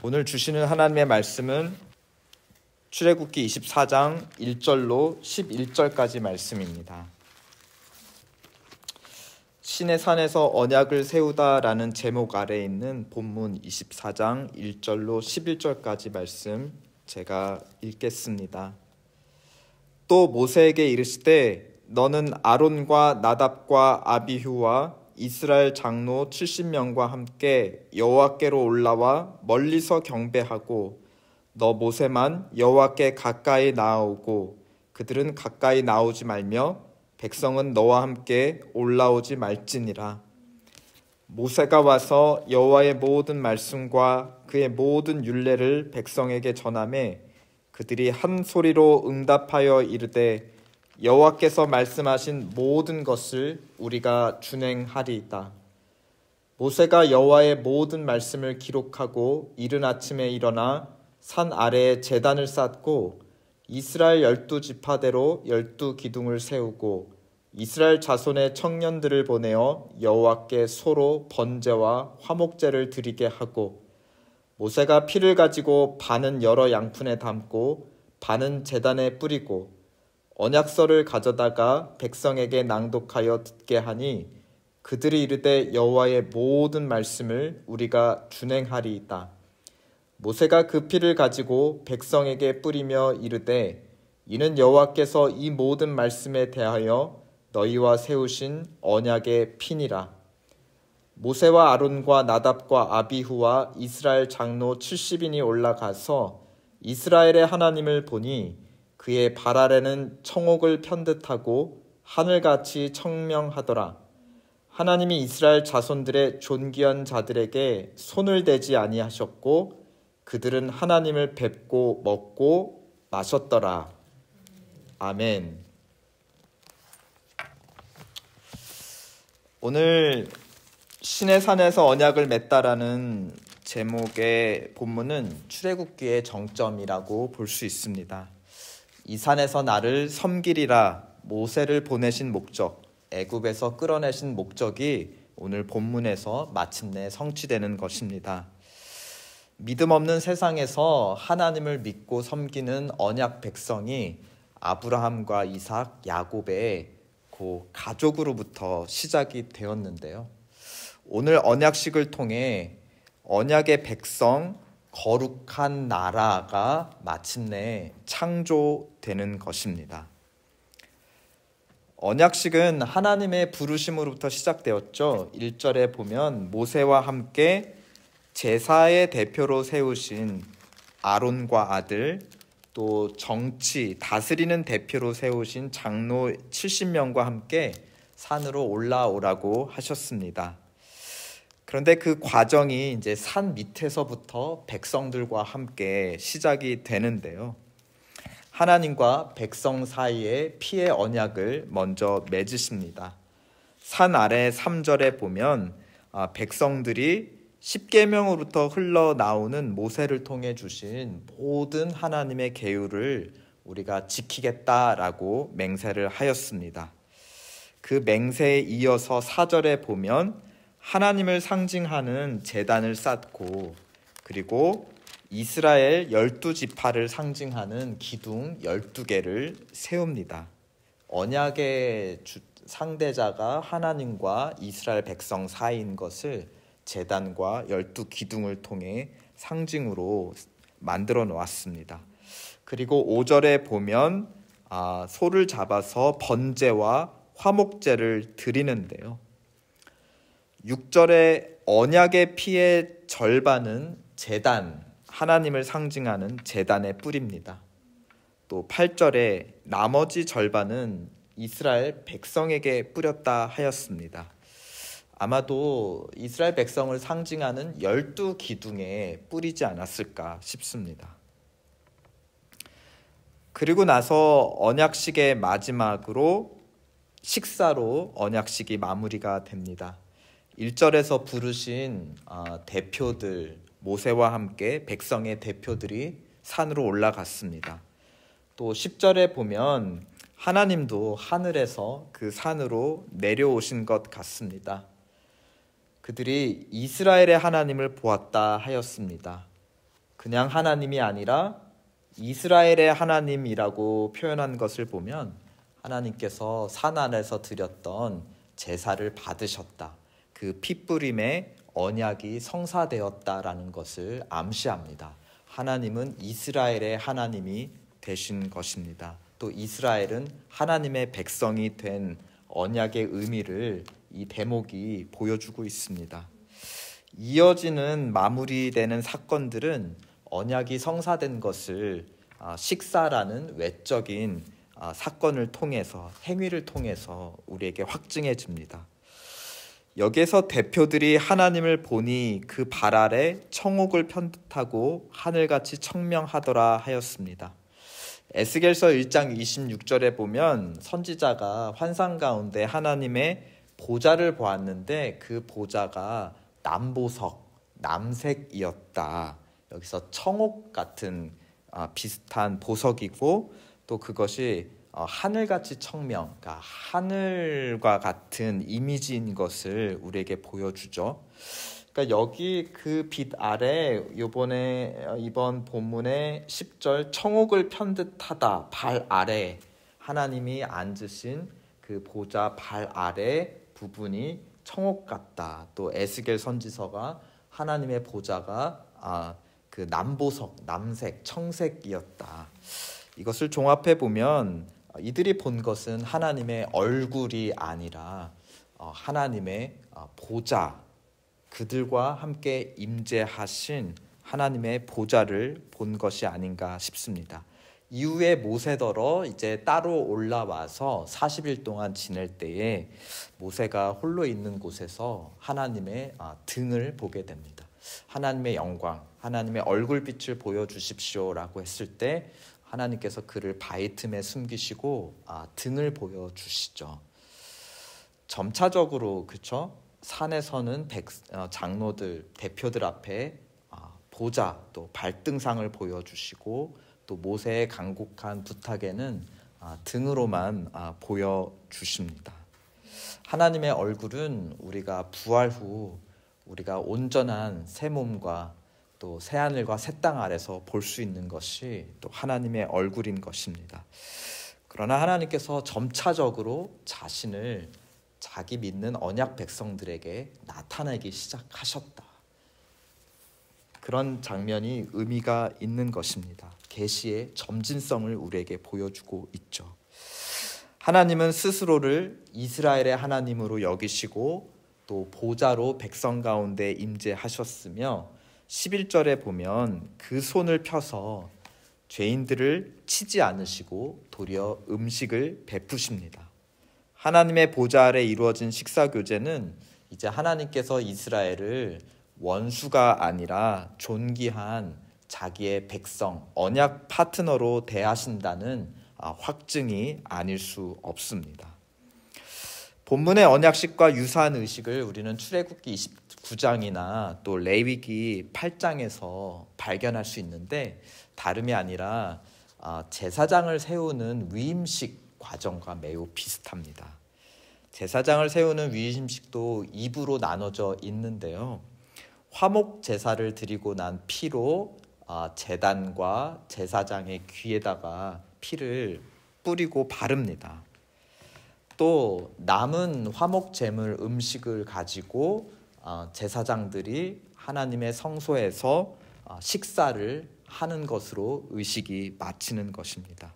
오늘 주시는 하나님의 말씀은 출애굽기 24장 1절로 11절까지 말씀입니다. 신의 산에서 언약을 세우다라는 제목 아래에 있는 본문 24장 1절로 11절까지 말씀 제가 읽겠습니다. 또 모세에게 이르시되 너는 아론과 나답과 아비후와 이스라엘 장로 70명과 함께 여호와께로 올라와 멀리서 경배하고 너 모세만 여호와께 가까이 나아오고 그들은 가까이 나오지 말며 백성은 너와 함께 올라오지 말지니라. 모세가 와서 여호와의 모든 말씀과 그의 모든 율례를 백성에게 전하매 그들이 한 소리로 응답하여 이르되 여호와께서 말씀하신 모든 것을 우리가 준행하리이다. 모세가 여호와의 모든 말씀을 기록하고 이른 아침에 일어나 산 아래에 제단을 쌓고 이스라엘 12지파대로 12기둥을 세우고 이스라엘 자손의 청년들을 보내어 여호와께 소로 번제와 화목제를 드리게 하고 모세가 피를 가지고 반은 여러 양푼에 담고 반은 제단에 뿌리고 언약서를 가져다가 백성에게 낭독하여 듣게 하니 그들이 이르되 여호와의 모든 말씀을 우리가 준행하리이다. 모세가 그 피를 가지고 백성에게 뿌리며 이르되 이는 여호와께서 이 모든 말씀에 대하여 너희와 세우신 언약의 피니라. 모세와 아론과 나답과 아비후와 이스라엘 장로 70인이 올라가서 이스라엘의 하나님을 보니 그의 발 아래는 청옥을 편듯하고 하늘같이 청명하더라. 하나님이 이스라엘 자손들의 존귀한 자들에게 손을 대지 아니하셨고 그들은 하나님을 뵙고 먹고 마셨더라. 아멘. 오늘 신의 산에서 언약을 맺다라는 제목의 본문은 출애굽기의 정점이라고 볼 수 있습니다. 이 산에서 나를 섬기리라 모세를 보내신 목적, 애굽에서 끌어내신 목적이 오늘 본문에서 마침내 성취되는 것입니다. 믿음 없는 세상에서 하나님을 믿고 섬기는 언약 백성이 아브라함과 이삭, 야곱의 그 가족으로부터 시작이 되었는데요. 오늘 언약식을 통해 언약의 백성, 거룩한 나라가 마침내 창조되는 것입니다. 언약식은 하나님의 부르심으로부터 시작되었죠. 1절에 보면 모세와 함께 제사의 대표로 세우신 아론과 아들, 또 정치, 다스리는 대표로 세우신 장로 70명과 함께 산으로 올라오라고 하셨습니다. 그런데 그 과정이 이제 산 밑에서부터 백성들과 함께 시작이 되는데요. 하나님과 백성 사이에 피의 언약을 먼저 맺으십니다. 산 아래 3절에 보면 백성들이 십계명으로부터 흘러나오는 모세를 통해 주신 모든 하나님의 계율을 우리가 지키겠다라고 맹세를 하였습니다. 그 맹세에 이어서 4절에 보면 하나님을 상징하는 제단을 쌓고 그리고 이스라엘 12지파를 상징하는 기둥 12개를 세웁니다. 언약의 상대자가 하나님과 이스라엘 백성 사이인 것을 제단과 12기둥을 통해 상징으로 만들어 놓았습니다. 그리고 5절에 보면 소를 잡아서 번제와 화목제를 드리는데요. 6절에 언약의 피의 절반은 제단, 하나님을 상징하는 제단에 뿌립니다. 또 8절에 나머지 절반은 이스라엘 백성에게 뿌렸다 하였습니다. 아마도 이스라엘 백성을 상징하는 12기둥에 뿌리지 않았을까 싶습니다. 그리고 나서 언약식의 마지막으로 식사로 언약식이 마무리가 됩니다. 1절에서 부르신 대표들, 모세와 함께 백성의 대표들이 산으로 올라갔습니다. 또 10절에 보면 하나님도 하늘에서 그 산으로 내려오신 것 같습니다. 그들이 이스라엘의 하나님을 보았다 하였습니다. 그냥 하나님이 아니라 이스라엘의 하나님이라고 표현한 것을 보면 하나님께서 산 아래서 드렸던 제사를 받으셨다. 그 피뿌림의 언약이 성사되었다라는 것을 암시합니다. 하나님은 이스라엘의 하나님이 되신 것입니다. 또 이스라엘은 하나님의 백성이 된 언약의 의미를 이 대목이 보여주고 있습니다. 이어지는 마무리되는 사건들은 언약이 성사된 것을 식사라는 외적인 사건을 통해서, 행위를 통해서 우리에게 확증해 줍니다. 여기에서 대표들이 하나님을 보니 그 발 아래 청옥을 편듯하고 하늘같이 청명하더라 하였습니다. 에스겔서 1장 26절에 보면 선지자가 환상 가운데 하나님의 보좌를 보았는데 그 보좌가 남보석, 남색이었다. 여기서 청옥 같은 비슷한 보석이고 또 그것이 하늘같이 청명, 그러니까 하늘과 같은 이미지인 것을 우리에게 보여주죠. 그러니까 여기 그 빛 아래 이번 본문의 10절 청옥을 편듯하다, 발 아래 하나님이 앉으신 그 보좌 발 아래 부분이 청옥 같다. 또 에스겔 선지서가 하나님의 보좌가 그 남보석, 남색, 청색이었다. 이것을 종합해 보면 이들이 본 것은 하나님의 얼굴이 아니라 하나님의 보좌, 그들과 함께 임재하신 하나님의 보좌를 본 것이 아닌가 싶습니다. 이후에 모세더러 이제 따로 올라와서 40일 동안 지낼 때에 모세가 홀로 있는 곳에서 하나님의 등을 보게 됩니다. 하나님의 영광, 하나님의 얼굴빛을 보여주십시오라고 했을 때 하나님께서 그를 바위 틈에 숨기시고 등을 보여주시죠. 점차적으로 그렇죠? 산에서는 장로들, 대표들 앞에 보좌 또 발등상을 보여주시고 또 모세의 간곡한 부탁에는 등으로만 보여주십니다. 하나님의 얼굴은 우리가 부활 후 우리가 온전한 새 몸과 또 새하늘과 새 땅 아래서 볼 수 있는 것이 또 하나님의 얼굴인 것입니다. 그러나 하나님께서 점차적으로 자신을 자기 믿는 언약 백성들에게 나타내기 시작하셨다. 그런 장면이 의미가 있는 것입니다. 계시의 점진성을 우리에게 보여주고 있죠. 하나님은 스스로를 이스라엘의 하나님으로 여기시고 또 보좌로 백성 가운데 임재하셨으며 11절에 보면 그 손을 펴서 죄인들을 치지 않으시고 도리어 음식을 베푸십니다. 하나님의 보좌 아래 이루어진 식사교제는 이제 하나님께서 이스라엘을 원수가 아니라 존귀한 자기의 백성, 언약 파트너로 대하신다는 확증이 아닐 수 없습니다. 본문의 언약식과 유사한 의식을 우리는 출애굽기 29장이나 또 레위기 8장에서 발견할 수 있는데 다름이 아니라 제사장을 세우는 위임식 과정과 매우 비슷합니다. 제사장을 세우는 위임식도 2부로 나눠져 있는데요. 화목 제사를 드리고 난 피로 제단과 제사장의 귀에다가 피를 뿌리고 바릅니다. 또 남은 화목 제물 음식을 가지고 제사장들이 하나님의 성소에서 식사를 하는 것으로 의식이 마치는 것입니다.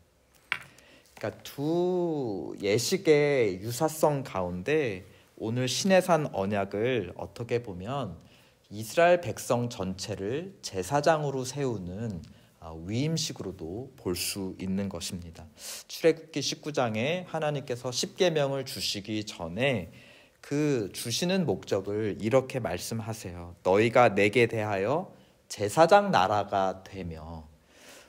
그러니까 두 예식의 유사성 가운데 오늘 시내산 언약을 어떻게 보면 이스라엘 백성 전체를 제사장으로 세우는 위임식으로도 볼 수 있는 것입니다. 출애굽기 19장에 하나님께서 십계명을 주시기 전에 그 주시는 목적을 이렇게 말씀하세요. 너희가 내게 대하여 제사장 나라가 되며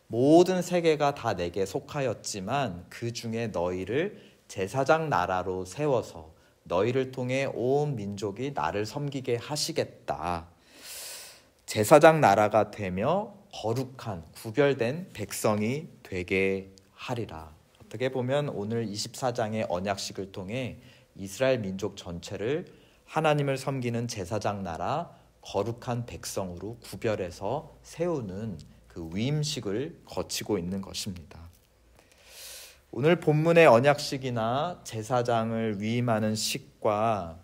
모든 세계가 다 내게 속하였지만 그 중에 너희를 제사장 나라로 세워서 너희를 통해 온 민족이 나를 섬기게 하시겠다. 제사장 나라가 되며 거룩한 구별된 백성이 되게 하리라. 어떻게 보면 오늘 24장의 언약식을 통해 이스라엘 민족 전체를 하나님을 섬기는 제사장 나라, 거룩한 백성으로 구별해서 세우는 그 위임식을 거치고 있는 것입니다. 오늘 본문의 언약식이나 제사장을 위임하는 식과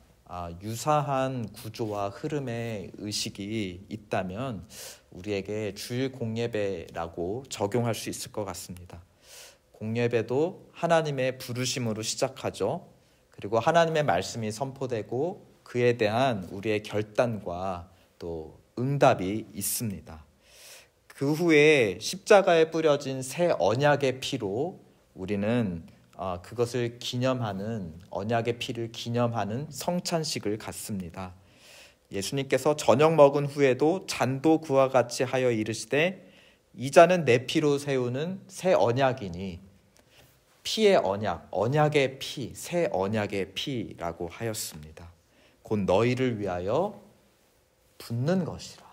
유사한 구조와 흐름의 의식이 있다면 우리에게 주일 공예배라고 적용할 수 있을 것 같습니다. 공예배도 하나님의 부르심으로 시작하죠. 그리고 하나님의 말씀이 선포되고 그에 대한 우리의 결단과 또 응답이 있습니다. 그 후에 십자가에 뿌려진 새 언약의 피로 우리는 그것을 기념하는, 언약의 피를 기념하는 성찬식을 갖습니다. 예수님께서 저녁 먹은 후에도 잔도 그와 같이 하여 이르시되 이 잔은 내 피로 세우는 새 언약이니, 피의 언약, 언약의 피, 새 언약의 피라고 하였습니다. 곧 너희를 위하여 붓는 것이라.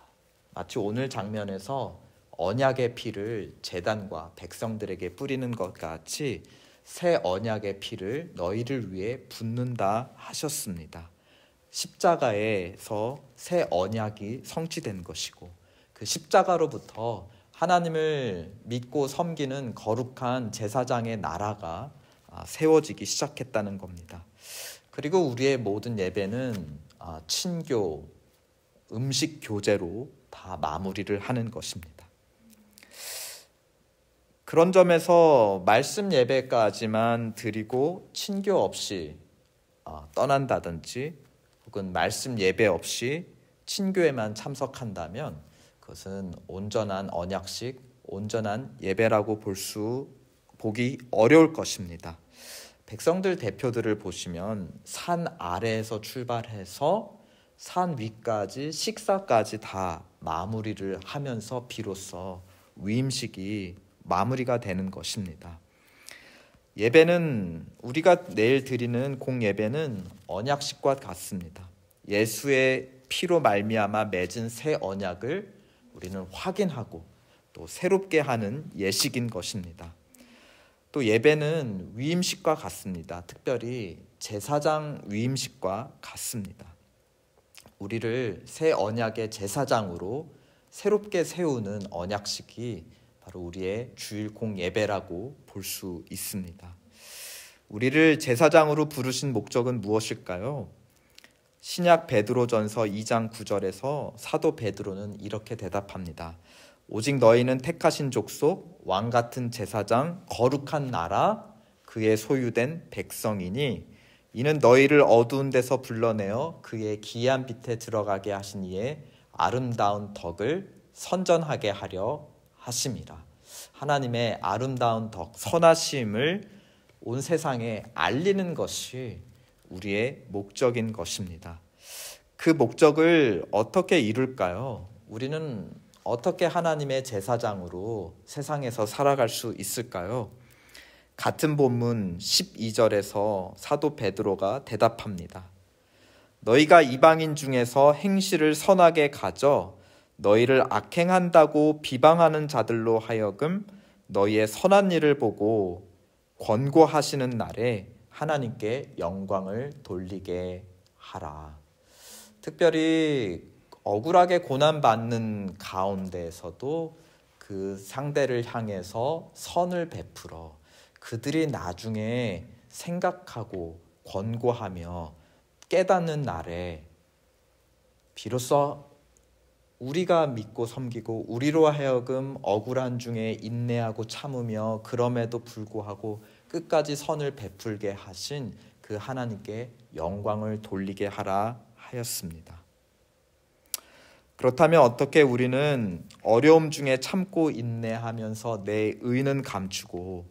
마치 오늘 장면에서 언약의 피를 제단과 백성들에게 뿌리는 것 같이 새 언약의 피를 너희를 위해 붓는다 하셨습니다. 십자가에서 새 언약이 성취된 것이고 그 십자가로부터 하나님을 믿고 섬기는 거룩한 제사장의 나라가 세워지기 시작했다는 겁니다. 그리고 우리의 모든 예배는 친교, 음식 교제로 다 마무리를 하는 것입니다. 그런 점에서 말씀 예배까지만 드리고 친교 없이 떠난다든지 혹은 말씀 예배 없이 친교에만 참석한다면 그것은 온전한 언약식, 온전한 예배라고 보기 어려울 것입니다. 백성들 대표들을 보시면 산 아래에서 출발해서 산 위까지 식사까지 다 마무리를 하면서 비로소 위임식이 마무리가 되는 것입니다. 예배는 우리가 내일 드리는 공예배는 언약식과 같습니다. 예수의 피로 말미암아 맺은 새 언약을 우리는 확인하고 또 새롭게 하는 예식인 것입니다. 또 예배는 위임식과 같습니다. 특별히 제사장 위임식과 같습니다. 우리를 새 언약의 제사장으로 새롭게 세우는 언약식이 바로 우리의 주일 공예배라고 볼 수 있습니다. 우리를 제사장으로 부르신 목적은 무엇일까요? 신약 베드로전서 2장 9절에서 사도 베드로는 이렇게 대답합니다. 오직 너희는 택하신 족속, 왕같은 제사장, 거룩한 나라, 그의 소유된 백성이니 이는 너희를 어두운 데서 불러내어 그의 기이한 빛에 들어가게 하신 이의 아름다운 덕을 선전하게 하려 하심이라. 하나님의 아름다운 덕, 선하심을 온 세상에 알리는 것이 우리의 목적인 것입니다. 그 목적을 어떻게 이룰까요? 우리는 어떻게 하나님의 제사장으로 세상에서 살아갈 수 있을까요? 같은 본문 12절에서 사도 베드로가 대답합니다. 너희가 이방인 중에서 행실을 선하게 가져 너희를 악행한다고 비방하는 자들로 하여금 너희의 선한 일을 보고 권고하시는 날에 하나님께 영광을 돌리게 하라. 특별히 억울하게 고난받는 가운데에서도 그 상대를 향해서 선을 베풀어 그들이 나중에 생각하고 권고하며 깨닫는 날에 비로소 우리가 믿고 섬기고 우리로 하여금 억울한 중에 인내하고 참으며 그럼에도 불구하고 끝까지 선을 베풀게 하신 그 하나님께 영광을 돌리게 하라 하였습니다. 그렇다면 어떻게 우리는 어려움 중에 참고 인내하면서 내 의는 감추고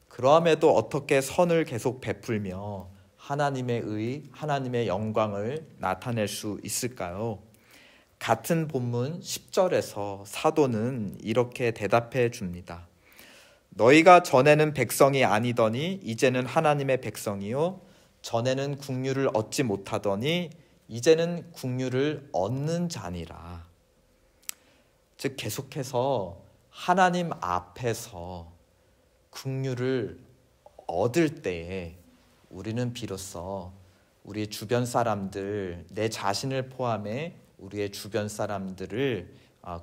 그러함에도 어떻게 선을 계속 베풀며 하나님의 의, 하나님의 영광을 나타낼 수 있을까요? 같은 본문 10절에서 사도는 이렇게 대답해 줍니다. 너희가 전에는 백성이 아니더니 이제는 하나님의 백성이요 전에는 국류를 얻지 못하더니 이제는 국류를 얻는 자니라. 즉 계속해서 하나님 앞에서 국류를 얻을 때에 우리는 비로소 우리 주변 사람들, 내 자신을 포함해 우리의 주변 사람들을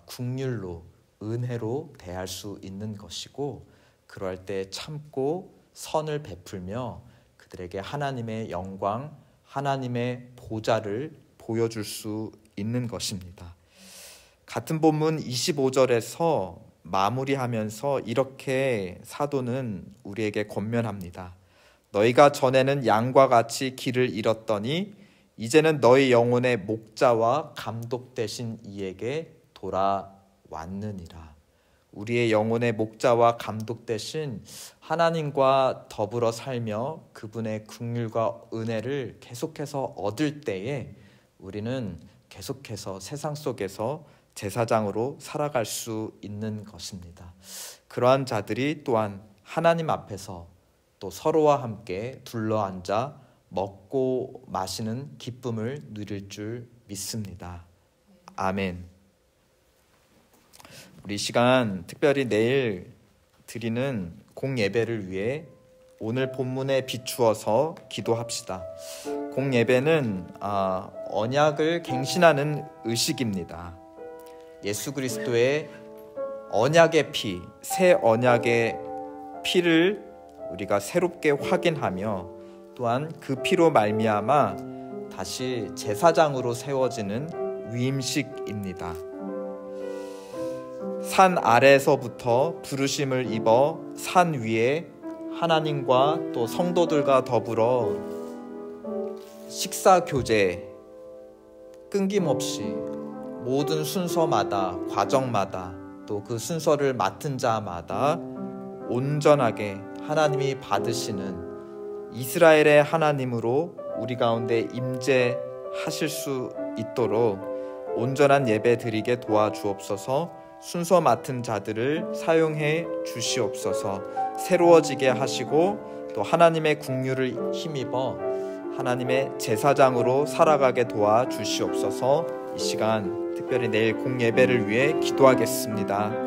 긍휼로 은혜로 대할 수 있는 것이고, 그럴 때 참고 선을 베풀며 그들에게 하나님의 영광, 하나님의 보좌를 보여줄 수 있는 것입니다. 같은 본문 25절에서 마무리하면서 이렇게 사도는 우리에게 권면합니다. 너희가 전에는 양과 같이 길을 잃었더니 이제는 너희 영혼의 목자와 감독 되신 이에게 돌아왔느니라. 우리의 영혼의 목자와 감독 되신 하나님과 더불어 살며 그분의 긍휼과 은혜를 계속해서 얻을 때에 우리는 계속해서 세상 속에서 제사장으로 살아갈 수 있는 것입니다. 그러한 자들이 또한 하나님 앞에서 또 서로와 함께 둘러앉아 먹고 마시는 기쁨을 누릴 줄 믿습니다. 아멘. 우리 시간 특별히 내일 드리는 공예배를 위해 오늘 본문에 비추어서 기도합시다. 공예배는 언약을 갱신하는 의식입니다. 예수 그리스도의 언약의 피, 새 언약의 피를 우리가 새롭게 확인하며 또한 그 피로 말미암아 다시 제사장으로 세워지는 위임식입니다. 산 아래에서부터 부르심을 입어 산 위에 하나님과 또 성도들과 더불어 식사 교제 끊김없이 모든 순서마다 과정마다 또 그 순서를 맡은 자마다 온전하게 하나님이 받으시는 이스라엘의 하나님으로 우리 가운데 임재하실 수 있도록 온전한 예배 드리게 도와주옵소서. 순서 맡은 자들을 사용해 주시옵소서. 새로워지게 하시고 또 하나님의 긍휼을 힘입어 하나님의 제사장으로 살아가게 도와주시옵소서. 이 시간 특별히 내일 공예배를 위해 기도하겠습니다.